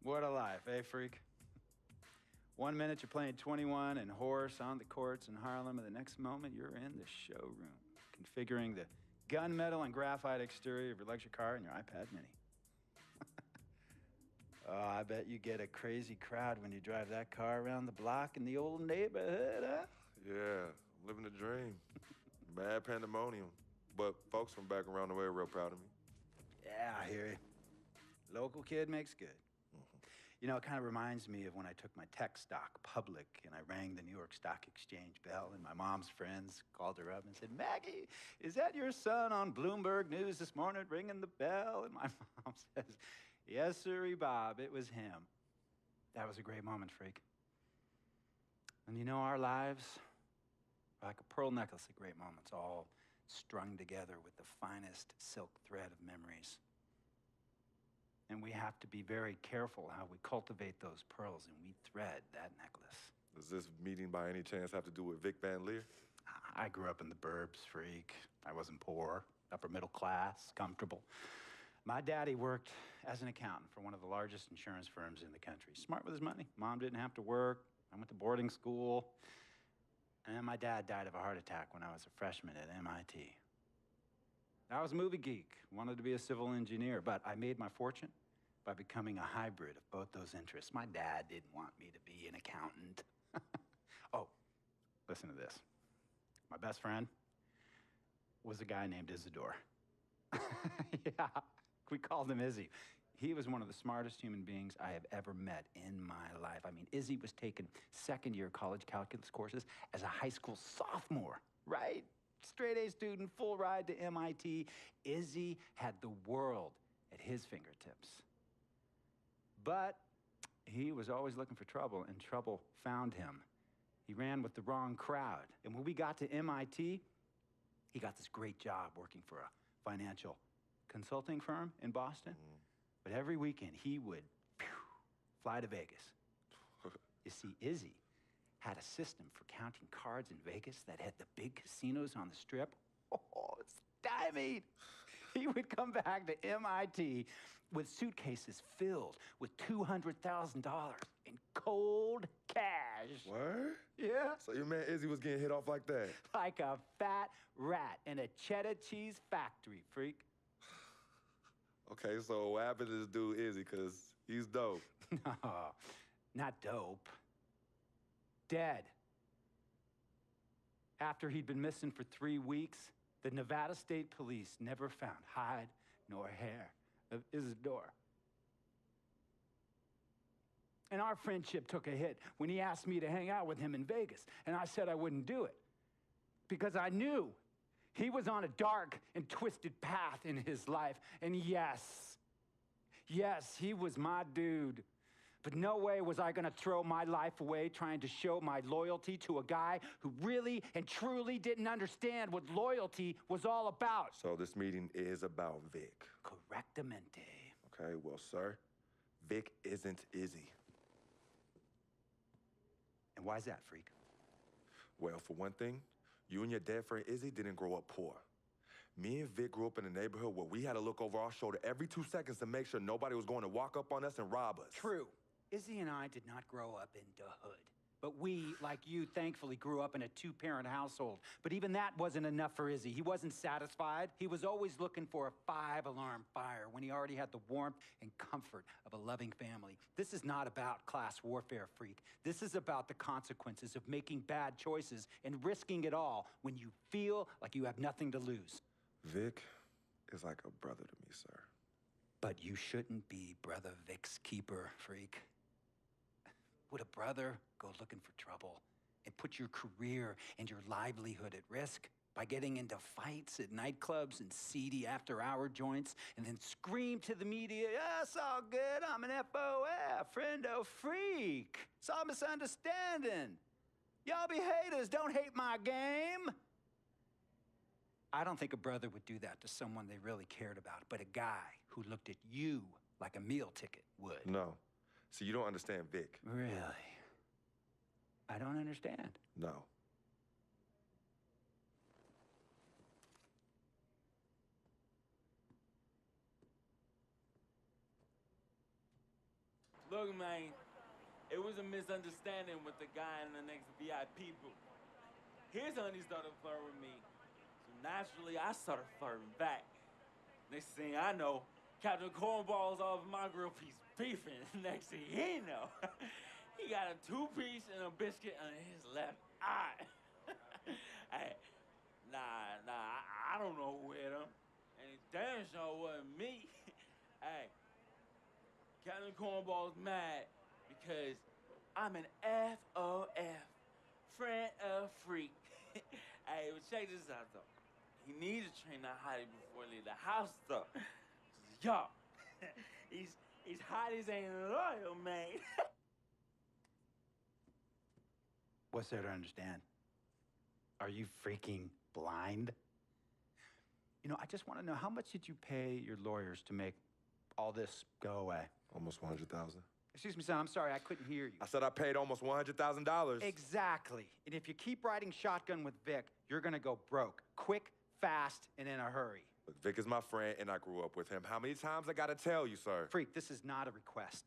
What a life, eh, freak? 1 minute you're playing 21 and horse on the courts in Harlem, and the next moment you're in the showroom, configuring the gunmetal and graphite exterior of your luxury car and your iPad mini. Oh, I bet you get a crazy crowd when you drive that car around the block in the old neighborhood, huh? Yeah, living the dream. Bad pandemonium. But folks from back around the way are real proud of me. Yeah, I hear you. Local kid makes good. You know, it kind of reminds me of when I took my tech stock public and I rang the New York Stock Exchange bell and my mom's friends called her up and said, "Maggie, is that your son on Bloomberg News this morning ringing the bell?" And my mom says, "Yes, sirree, Bob, it was him." That was a great moment, freak. And you know, our lives are like a pearl necklace of great moments, all strung together with the finest silk thread of memories. And we have to be very careful how we cultivate those pearls and we thread that necklace. Does this meeting by any chance have to do with Vic Van Leer? I grew up in the burbs, freak. I wasn't poor, upper middle class, comfortable. My daddy worked as an accountant for one of the largest insurance firms in the country. Smart with his money. Mom didn't have to work. I went to boarding school. And then my dad died of a heart attack when I was a freshman at MIT. I was a movie geek, wanted to be a civil engineer, but I made my fortune by becoming a hybrid of both those interests. My dad didn't want me to be an accountant. Oh, listen to this. My best friend was a guy named Isidore. Yeah, we called him Izzy. He was one of the smartest human beings I have ever met in my life. I mean, Izzy was taking second-year college calculus courses as a high school sophomore, right? Straight-A student, full ride to MIT. Izzy had the world at his fingertips. But he was always looking for trouble, and trouble found him. He ran with the wrong crowd. And when we got to MIT, he got this great job working for a financial consulting firm in Boston. But every weekend, he would fly to Vegas. You see, Izzy had a system for counting cards in Vegas that had the big casinos on the Strip. Oh, stymied. He would come back to MIT with suitcases filled with $200,000 in cold cash. What? Yeah. So your man Izzy was getting hit off like that? Like a fat rat in a cheddar cheese factory, freak. Okay, so what happened to this dude Izzy, because he's dope? No, not dope. Dead. After he'd been missing for 3 weeks, the Nevada State Police never found hide nor hair of Isidore. And our friendship took a hit when he asked me to hang out with him in Vegas, and I said I wouldn't do it because I knew he was on a dark and twisted path in his life. And yes, he was my dude. But no way was I gonna throw my life away trying to show my loyalty to a guy who really and truly didn't understand what loyalty was all about. So this meeting is about Vic. Correctamente. Okay, well, sir, Vic isn't Izzy. And why's that, freak? Well, for one thing, you and your dead friend Izzy didn't grow up poor. Me and Vic grew up in a neighborhood where we had to look over our shoulder every 2 seconds to make sure nobody was going to walk up on us and rob us. True. Izzy and I did not grow up in the hood. But we, like you, thankfully grew up in a 2-parent household. But even that wasn't enough for Izzy. He wasn't satisfied. He was always looking for a 5-alarm fire when he already had the warmth and comfort of a loving family. This is not about class warfare, freak. This is about the consequences of making bad choices and risking it all when you feel like you have nothing to lose. Vic is like a brother to me, sir. But you shouldn't be Brother Vic's keeper, freak. Would a brother go looking for trouble and put your career and your livelihood at risk by getting into fights at nightclubs and seedy after-hour joints and then scream to the media, "Yeah, it's all good, I'm an FOF, friendo freak. It's all misunderstanding. Y'all be haters, don't hate my game." I don't think a brother would do that to someone they really cared about, but a guy who looked at you like a meal ticket would. No. See, you don't understand Vic. Really? I don't understand. No. Look, Look, man, it was a misunderstanding with the guy in the next VIP booth. His honey started flirting with me, so naturally I started flirting back. Next thing I know, Captain Cornball's off my grill piece beefing. Next thing he know, he got a two-piece and a biscuit on his left eye. Hey, I don't know who hit him. And it damn sure wasn't me. Hey, Captain Cornball's mad because I'm an FOF, friend of freak. Hey, but check this out, though. He needs to train that hottie before he leave the house, though. Yo, he's hot as ain't loyal, man. What's there to understand? Are you freaking blind? You know, I just want to know, how much did you pay your lawyers to make all this go away? Almost 100,000. Excuse me, son, I'm sorry, I couldn't hear you. I said I paid almost $100,000. Exactly. And if you keep riding shotgun with Vic, you're gonna go broke. Quick, fast, and in a hurry. Look, Vic is my friend, and I grew up with him. How many times I gotta tell you, sir? Freak, this is not a request.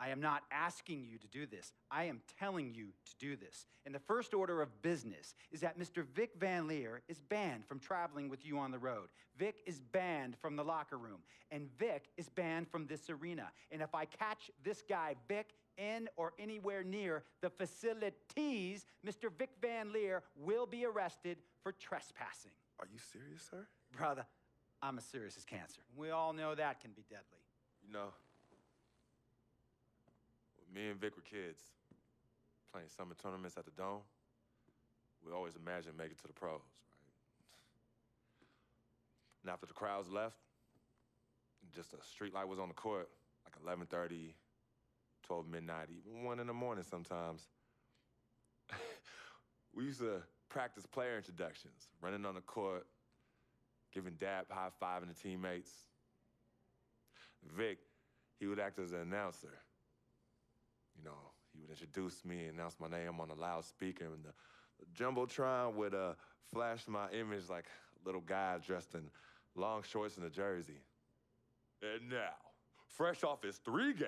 I am not asking you to do this. I am telling you to do this. And the first order of business is that Mr. Vic Van Leer is banned from traveling with you on the road. Vic is banned from the locker room. And Vic is banned from this arena. And if I catch this guy, Vic, in or anywhere near the facilities, Mr. Vic Van Leer will be arrested for trespassing. Are you serious, sir? Brother, I'm as serious as cancer. We all know that can be deadly. You know, when me and Vic were kids, playing summer tournaments at the Dome, we always imagined making it to the pros, right? And after the crowds left, just a street light was on the court, like 11:30, 12 midnight, even 1 in the morning sometimes. We used to practice player introductions, running on the court, giving dap, high-fiving the teammates. Vic, he would act as an announcer. You know, he would introduce me, announce my name on the loudspeaker, and the Jumbotron would flash my image like a little guy dressed in long shorts and a jersey. And now, fresh off his 3-game,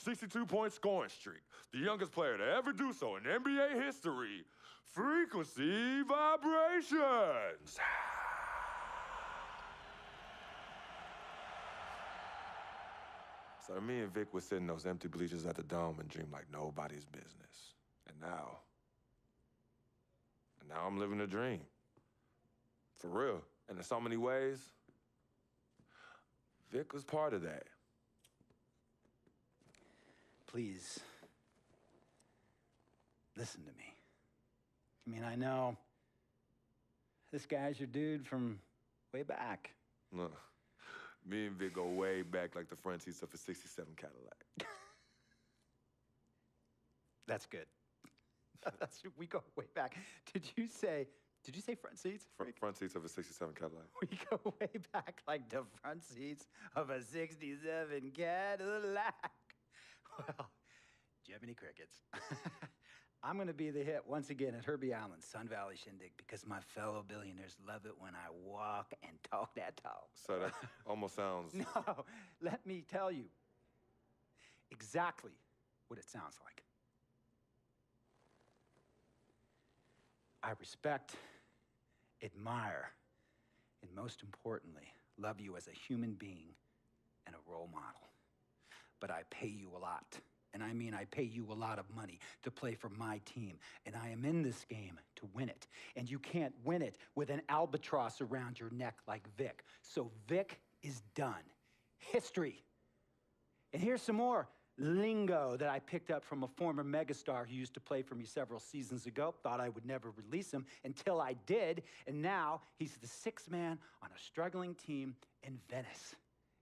62-point scoring streak, the youngest player to ever do so in NBA history, Frequency Vibrations. So me and Vic would sit in those empty bleachers at the Dome and dream like nobody's business. And now I'm living a dream. For real. And in so many ways, Vic was part of that. Please, listen to me. I mean, I know this guy's your dude from way back. Look, me and Vic go way back like the front seats of a 67 Cadillac. That's good. We go way back. Did you say front seats? Front seats of a 67 Cadillac. We go way back like the front seats of a 67 Cadillac. Well, do you have any crickets? I'm gonna be the hit once again at Herbie Allen's Sun Valley Shindig because my fellow billionaires love it when I walk and talk that talk. So that almost sounds... No, let me tell you exactly what it sounds like. I respect, admire, and most importantly, love you as a human being and a role model. But I pay you a lot. And I mean, I pay you a lot of money to play for my team. And I am in this game to win it. And you can't win it with an albatross around your neck like Vic. So Vic is done. History. And here's some more lingo that I picked up from a former megastar who used to play for me several seasons ago. Thought I would never release him until I did. And now he's the sixth man on a struggling team in Venice.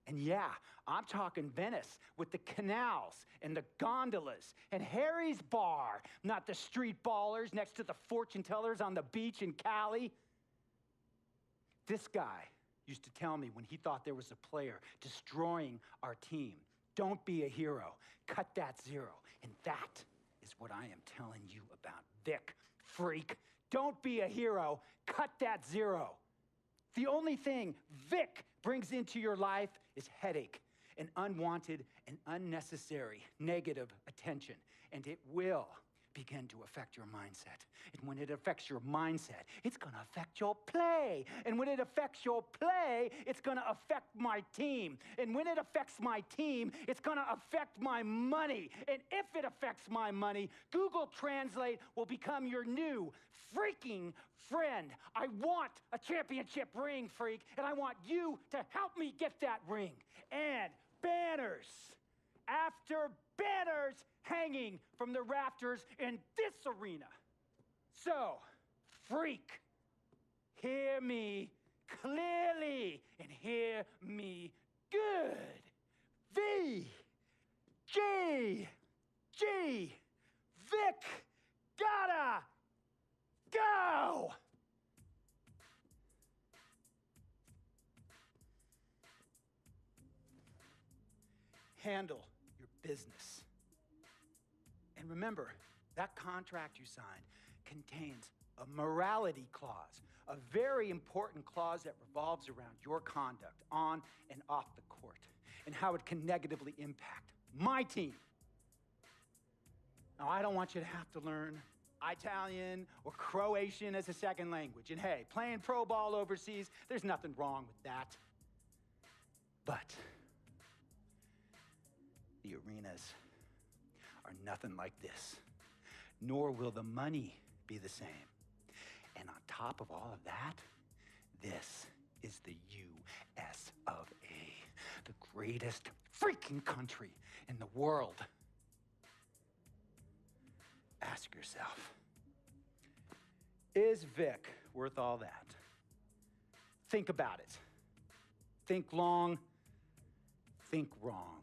And yeah, I'm talking Venice with the canals and the gondolas and Harry's bar, not the street ballers next to the fortune tellers on the beach in Cali. This guy used to tell me when he thought there was a player destroying our team, don't be a hero, cut that zero. And that is what I am telling you about Vic, freak. Don't be a hero, cut that zero. The only thing Vic brings into your life is headache. and unwanted and unnecessary negative attention, and it will begin to affect your mindset. And when it affects your mindset, it's going to affect your play. And when it affects your play, it's going to affect my team. And when it affects my team, it's going to affect my money. And if it affects my money, Google Translate will become your new freaking friend. I want a championship ring, freak, and I want you to help me get that ring. And banners after banners hanging from the rafters in this arena. So, freak, hear me clearly and hear me good. VGG, Vic, gotta go! Handle your business. And remember, that contract you signed contains a morality clause, a very important clause that revolves around your conduct on and off the court, and how it can negatively impact my team. Now, I don't want you to have to learn Italian or Croatian as a second language. And hey, playing pro ball overseas, there's nothing wrong with that. But the arenas are nothing like this, nor will the money be the same. And on top of all of that, this is the US of A, the greatest freaking country in the world. Ask yourself, is Vic worth all that? Think about it. Think long, think wrong.